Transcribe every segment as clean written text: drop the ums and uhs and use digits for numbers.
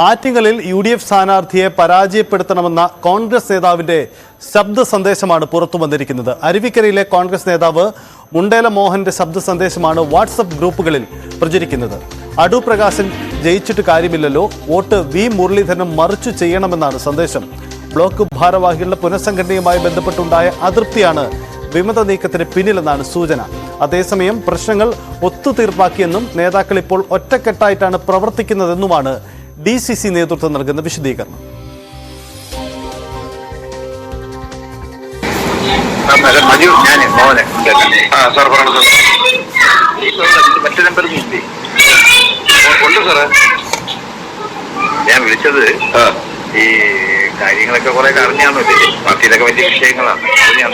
ആറ്റിങ്ങലിൽ UDF സ്ഥാനാർത്ഥിയെ പരാജയപ്പെടുത്തണമെന്ന കോൺഗ്രസ് നേതാവിന്റെ ശബ്ദ സന്ദേശമാണ് പുറത്തു വന്നിരിക്കുന്നത്. അരുവിക്കരയിലെ കോൺഗ്രസ് നേതാവ് മുണ്ടേല മോഹന്റെ ശബ്ദ സന്ദേശമാണ് വാട്സപ്പ് ഗ്രൂപ്പുകളിൽ പ്രചരിക്കുന്നത്. അടൂർ പ്രകാശൻ ജയിച്ചിട്ട് കാര്യമില്ലല്ലോ, വോട്ട് വി മുരളീധരൻ മറിച്ചു ചെയ്യണമെന്നാണ് സന്ദേശം. ബ്ലോക്ക് ഭാരവാഹികളുടെ പുനഃസംഘടനയുമായി ബന്ധപ്പെട്ടുണ്ടായ അതൃപ്തിയാണ് വിമത നീക്കത്തിന് പിന്നിലെന്നാണ് സൂചന. അതേസമയം പ്രശ്നങ്ങൾ ഒത്തുതീർപ്പാക്കിയെന്നും നേതാക്കൾ ഇപ്പോൾ ഒറ്റക്കെട്ടായിട്ടാണ് പ്രവർത്തിക്കുന്നതെന്നുമാണ് DCC നേതൃത്വം നൽകുന്ന വിശദീകരണം. ഞാൻ വിളിച്ചത് ഈ കാര്യങ്ങളൊക്കെ കുറെ അറിഞ്ഞാന്നല്ലേ, പാർട്ടിയിലൊക്കെ വലിയ വിഷയങ്ങളാണ്. ഞാൻ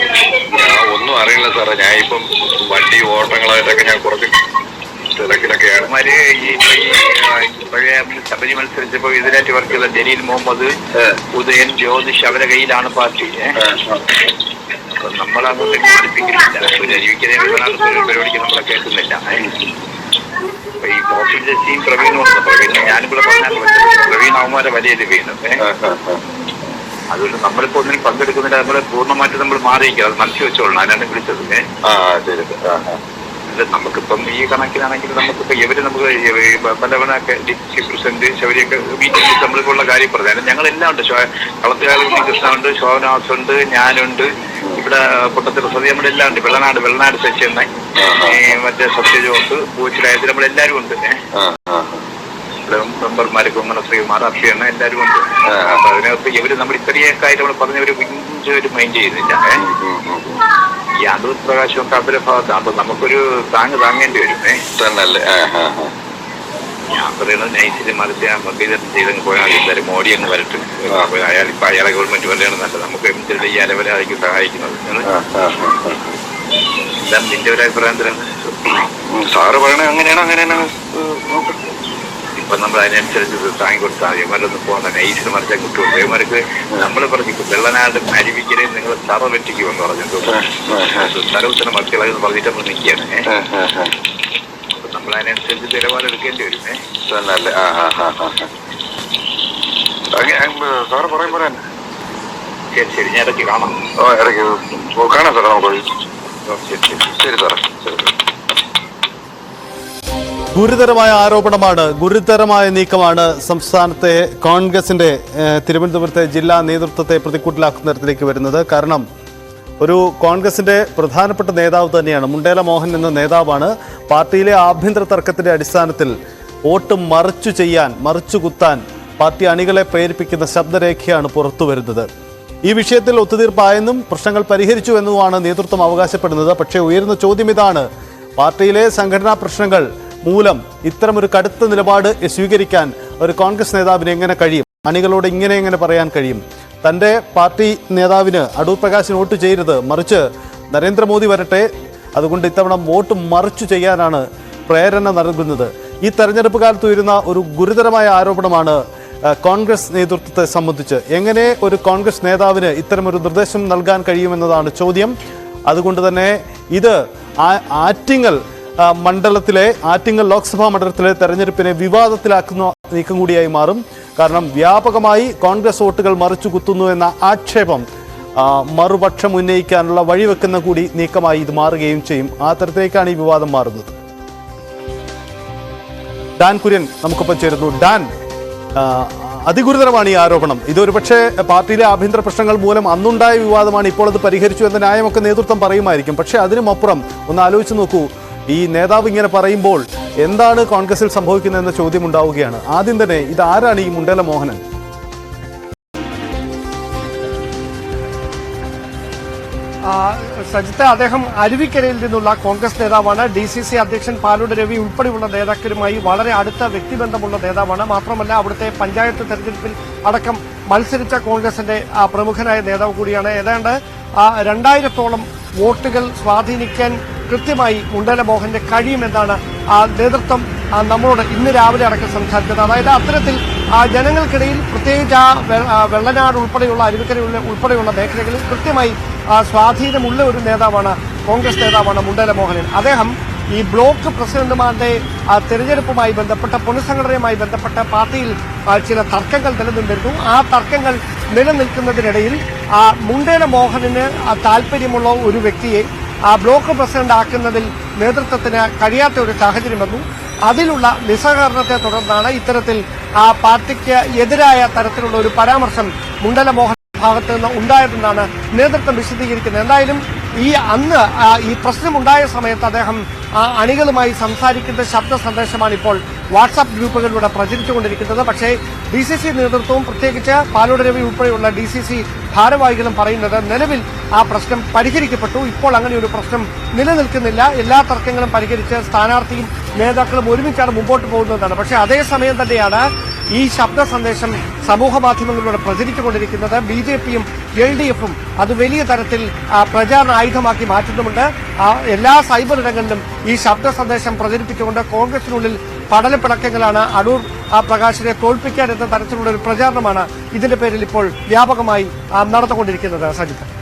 ഒന്നും അറിയില്ല സാറേ. ഞാൻ ഇപ്പം വണ്ടി ഓട്ടങ്ങളായിട്ടൊക്കെ ഞാൻ കുറച്ച് തിരക്കിലൊക്കെയാണ്. പഴയ ശബരി മത്സരിച്ചപ്പോ ഇതിനായിട്ട് വർക്ക് ചെയ്ത ജലീൽ മുഹമ്മദ്, ഉദയൻ, ജ്യോതിഷ് അവരുടെ കയ്യിലാണ് പാർട്ടി. അപ്പൊ നമ്മളങ്ങോട്ടേക്ക് പഠിപ്പിക്കുന്നില്ല. ഒരു അരുവിക്കരെ പരിപാടിക്ക് നമ്മളെ കേൾക്കുന്നില്ല. ഈ പ്രോഫിറ്റ് ജസ്റ്റിയും പ്രവീണും ഞാനിവിടെ പറഞ്ഞാൽ പ്രവീൺ അവന്മാരെ വലിയ വീണത്. അതുകൊണ്ട് നമ്മളിപ്പോ ഒന്നിനും പങ്കെടുക്കുന്നില്ല. നമ്മള് പൂർണ്ണമായിട്ട് നമ്മൾ മാറിയിരിക്കുക. അത് മനസ്സിൽ വെച്ചോളണം. അതിനാണ് വിളിച്ചത്. നമുക്കിപ്പം ഈ കണക്കിനാണെങ്കിൽ നമുക്കിപ്പോ നമുക്ക് പലവണൊക്കെ ചീഫ് പ്രസിഡന്റ് ശബരിയൊക്കെ മീറ്റിംഗ് നമ്മളിപ്പോൾ കാര്യം പറഞ്ഞു. ഞങ്ങളെല്ലാം ഉണ്ട്. കളത്തുകാരി കൃഷ്ണ ഉണ്ട്, ശോഭനാസ് ഉണ്ട്, ഞാനുണ്ട്, ഇവിടെ പൊട്ടത്തിൽ സതി നമ്മളെല്ലാം ഉണ്ട്. വെള്ളനാട് ശശിയെണ്ണ, മറ്റേ സത്യജോസ്, പൂച്ചിലായത് നമ്മളെല്ലാരും ഉണ്ട്. മെമ്പർമാർക്ക് അങ്ങനെ ശ്രീകുമാർ അഭിയാണ് എല്ലാവരും ഉണ്ട്. അപ്പൊ അതിനകത്ത് ഇവര് നമ്മൾ ഇത്രയൊക്കെ ആയിട്ട് നമ്മൾ പറഞ്ഞവര് ഒരു മൈൻഡ് ചെയ്യുന്നില്ല. ഈ അടൂർ പ്രകാശമൊക്കെ അവരുടെ ഭാഗത്താണ്. അപ്പൊ നമുക്കൊരു താങ്ങേണ്ടി വരും. ഞാൻ പറയുന്നത് നൈസില് മറിച്ച് മുരളീധരൻ ചെയ്തങ്ങ് പോയാൽ എന്തായാലും മോഡി അങ്ങ് വരട്ടെ. അയാളിപ്പോ അയാളെ ഗവൺമെന്റ് വരെയാണ് നല്ലത്. നമുക്ക് എന്തിനുള്ള ഈ അലവരായിരിക്കും സഹായിക്കുന്നത്. എന്താണ് നിന്റെ ഒരു അഭിപ്രായം എന്തിനാണ്? സാറ് പറയണേ അങ്ങനെയാണ്. ഇപ്പൊ നമ്മൾ അതിനനുസരിച്ച് താങ്ങി കൊടുത്താൽ ഇവരൊന്ന് പോകുന്ന നൈസിന് മറിച്ചാൽ കിട്ടും. ഇവർക്ക് നമ്മൾ പറഞ്ഞു വെള്ളനാട് അരുവിക്കരയിൽ നിങ്ങൾ തറ വെട്ടിക്കുമെന്ന് പറഞ്ഞിട്ട് സ്ഥലത്തിന് മക്കളെന്ന് പറഞ്ഞിട്ട് നമ്മൾ നിൽക്കുകയാണ്. അപ്പൊ നമ്മൾ അതിനനുസരിച്ച് നിലപാടെടുക്കേണ്ടി വരും. സാറ് പറയും പോലെ ശരി ഞാൻ ഇടയ്ക്ക് കാണാം. ഇടയ്ക്ക് കാണാം സാറേ. നമുക്ക് ശരി സാറേ. ഗുരുതരമായ ആരോപണമാണ്, ഗുരുതരമായ നീക്കമാണ് സംസ്ഥാനത്തെ കോൺഗ്രസിന്റെ തിരുവനന്തപുരത്തെ ജില്ലാ നേതൃത്വത്തെ പ്രതിക്കൂട്ടിലാക്കുന്ന തരത്തിലേക്ക് വരുന്നത്. കാരണം ഒരു കോൺഗ്രസിന്റെ പ്രധാനപ്പെട്ട നേതാവ് തന്നെയാണ് മുണ്ടേല മോഹൻ എന്ന നേതാവാണ് പാർട്ടിയിലെ ആഭ്യന്തര തർക്കത്തിന്റെ അടിസ്ഥാനത്തിൽ വോട്ട് മറിച്ചു കുത്താൻ പാർട്ടി അണികളെ പ്രേരിപ്പിക്കുന്ന ശബ്ദരേഖയാണ് പുറത്തു വരുന്നത്. ഈ വിഷയത്തിൽ ഒത്തുതീർപ്പായെന്നും പ്രശ്നങ്ങൾ പരിഹരിച്ചു എന്നുമാണ് നേതൃത്വം അവകാശപ്പെടുന്നത്. പക്ഷേ ഉയരുന്ന ചോദ്യം ഇതാണ്: പാർട്ടിയിലെ സംഘടനാ പ്രശ്നങ്ങൾ മൂലം ഇത്തരമൊരു കടുത്ത നിലപാട് സ്വീകരിക്കാൻ ഒരു കോൺഗ്രസ് നേതാവിന് എങ്ങനെ കഴിയും? അണികളോട് ഇങ്ങനെ പറയാൻ കഴിയും? തൻ്റെ പാർട്ടി നേതാവിന് അടൂർ പ്രകാശിന് വോട്ട് ചെയ്യരുത്, മറിച്ച് നരേന്ദ്രമോദി വരട്ടെ, അതുകൊണ്ട് ഇത്തവണ വോട്ട് മറിച്ചു ചെയ്യാനാണ് പ്രേരണ നൽകുന്നത്. ഈ തെരഞ്ഞെടുപ്പ് കാലത്ത് ഉയരുന്ന ഒരു ഗുരുതരമായ ആരോപണമാണ് കോൺഗ്രസ് നേതൃത്വത്തെ സംബന്ധിച്ച്. എങ്ങനെ ഒരു കോൺഗ്രസ് നേതാവിന് ഇത്തരമൊരു നിർദ്ദേശം നൽകാൻ കഴിയുമെന്നതാണ് ചോദ്യം. അതുകൊണ്ട് തന്നെ ഇത് ആറ്റിങ്ങൽ ലോക്സഭാ മണ്ഡലത്തിലെ തെരഞ്ഞെടുപ്പിനെ വിവാദത്തിലാക്കുന്ന നീക്കം കൂടിയായി മാറും. കാരണം വ്യാപകമായി കോൺഗ്രസ് വോട്ടുകൾ മറിച്ചു കുത്തുന്നു എന്ന ആക്ഷേപം മറുപക്ഷം ഉന്നയിക്കാനുള്ള വഴിവെക്കുന്ന കൂടി നീക്കമായി ഇത് മാറുകയും ചെയ്യും. ആ തരത്തിലേക്കാണ് ഈ വിവാദം മാറുന്നത്. ഡാൻ കുര്യൻ നമുക്കൊപ്പം ചേരുന്നു. ഡാൻ, അതിഗുരുതരമാണ് ഈ ആരോപണം. ഇതൊരു പക്ഷേ പാർട്ടിയിലെ ആഭ്യന്തര പ്രശ്നങ്ങൾ മൂലം അന്നുണ്ടായ വിവാദമാണ്, ഇപ്പോൾ അത് പരിഹരിച്ചു എന്ന ന്യായമൊക്കെ നേതൃത്വം പറയുമായിരിക്കും. പക്ഷേ അതിനുമപ്പുറം ഒന്ന് ആലോചിച്ച് നോക്കൂ, ഈ നേതാവ് ഇങ്ങനെ പറയുമ്പോൾ എന്താണ് കോൺഗ്രസിൽ സംഭവിക്കുന്നതെന്ന ചോദ്യം ഉണ്ടാവുകയാണ്. ആദ്യം തന്നെ ഇതാരാണ് ഈ മുണ്ടേല മോഹനൻ? സജിത്ത്, അദ്ദേഹം അരുവിക്കരയിൽ നിന്നുള്ള കോൺഗ്രസ് നേതാവാണ്. DCC അധ്യക്ഷൻ പാലോട് രവി ഉൾപ്പെടെയുള്ള നേതാക്കളുമായി വളരെ അടുത്ത വ്യക്തിബന്ധമുള്ള നേതാവാണ്. മാത്രമല്ല അവിടുത്തെ പഞ്ചായത്ത് തെരഞ്ഞെടുപ്പിൽ അടക്കം മത്സരിച്ച കോൺഗ്രസിന്റെ പ്രമുഖനായ നേതാവ് കൂടിയാണ്. ഏതാണ്ട് 2000-ഓളം വോട്ടുകൾ സ്വാധീനിക്കാൻ കൃത്യമായി മുണ്ടേല മോഹന്റെ കഴിയുമെന്നാണ് നേതൃത്വം നമ്മളോട് ഇന്ന് രാവിലെ അടക്കം സംസാരിച്ചത്. അതായത് അത്തരത്തിൽ ജനങ്ങൾക്കിടയിൽ പ്രത്യേകിച്ച് വെള്ളനാട് ഉൾപ്പെടെയുള്ള അരുവിക്കര ഉൾപ്പെടെയുള്ള മേഖലകളിൽ കൃത്യമായി സ്വാധീനമുള്ള ഒരു നേതാവാണ്, കോൺഗ്രസ് നേതാവാണ് മുണ്ടേല മോഹനൻ. അദ്ദേഹം ഈ ബ്ലോക്ക് പ്രസിഡന്റുമാരുടെ തെരഞ്ഞെടുപ്പുമായി ബന്ധപ്പെട്ട പുനഃസംഘടനയുമായി ബന്ധപ്പെട്ട പാർട്ടിയിൽ ചില തർക്കങ്ങൾ നിലനിന്നിരുന്നു. ആ തർക്കങ്ങൾ നിലനിൽക്കുന്നതിനിടയിൽ മുണ്ടേല മോഹനന് താല്പര്യമുള്ള ഒരു വ്യക്തിയെ ബ്ലോക്ക് പ്രസിഡന്റ് ആക്കുന്നതിൽ നേതൃത്വത്തിന് കഴിയാത്ത ഒരു സാഹചര്യം വന്നു. അതിലുള്ള നിസ്സഹകരണത്തെ തുടർന്നാണ് ഇത്തരത്തിൽ പാർട്ടിക്ക് എതിരായ തരത്തിലുള്ള ഒരു പരാമർശം മുണ്ടേല മോഹൻ ഭാഗത്ത് നിന്ന് ഉണ്ടായതെന്നാണ് നേതൃത്വം വിശദീകരിക്കുന്നത്. എന്തായാലും അന്ന് ഈ പ്രശ്നമുണ്ടായ സമയത്ത് അദ്ദേഹം അണികളുമായി സംസാരിക്കുന്ന ശബ്ദ സന്ദേശമാണ് ഇപ്പോൾ വാട്സാപ്പ് ഗ്രൂപ്പുകളിലൂടെ പ്രചരിച്ചുകൊണ്ടിരിക്കുന്നത്. പക്ഷേ DCC നേതൃത്വവും പ്രത്യേകിച്ച് പാലോട് രവി ഉൾപ്പെടെയുള്ള DCC ഭാരവാഹികളും പറയുന്നത് നിലവിൽ ആ പ്രശ്നം പരിഹരിക്കപ്പെട്ടു. ഇപ്പോൾ അങ്ങനെ ഒരു പ്രശ്നം നിലനിൽക്കുന്നില്ല. എല്ലാ തർക്കങ്ങളും പരിഹരിച്ച് സ്ഥാനാർത്ഥിയും നേതാക്കളും ഒരുമിച്ചാണ് മുമ്പോട്ട് പോകുന്നതാണ്. പക്ഷേ അതേസമയം തന്നെയാണ് ഈ ശബ്ദ സന്ദേശം സമൂഹ മാധ്യമങ്ങളിലൂടെ പ്രചരിച്ചുകൊണ്ടിരിക്കുന്നത്. BJPയും LDFും അത് വലിയ തരത്തിൽ പ്രചാരണ ആയുധമാക്കി മാറ്റുന്നുമുണ്ട്. എല്ലാ സൈബർ ഇടങ്ങളിലും ഈ ശബ്ദ സന്ദേശം പ്രചരിപ്പിച്ചുകൊണ്ട് കോൺഗ്രസിനുള്ളിൽ പടലപ്പിണക്കങ്ങളാണ്. അടൂർ പ്രകാശിനെ തോൽപ്പിക്കാൻ എന്ന തരത്തിലുള്ള ഒരു പ്രചാരണമാണ് ഇതിന്റെ പേരിൽ ഇപ്പോൾ വ്യാപകമായി നടന്നുകൊണ്ടിരിക്കുന്നത്. സജിത്ത്.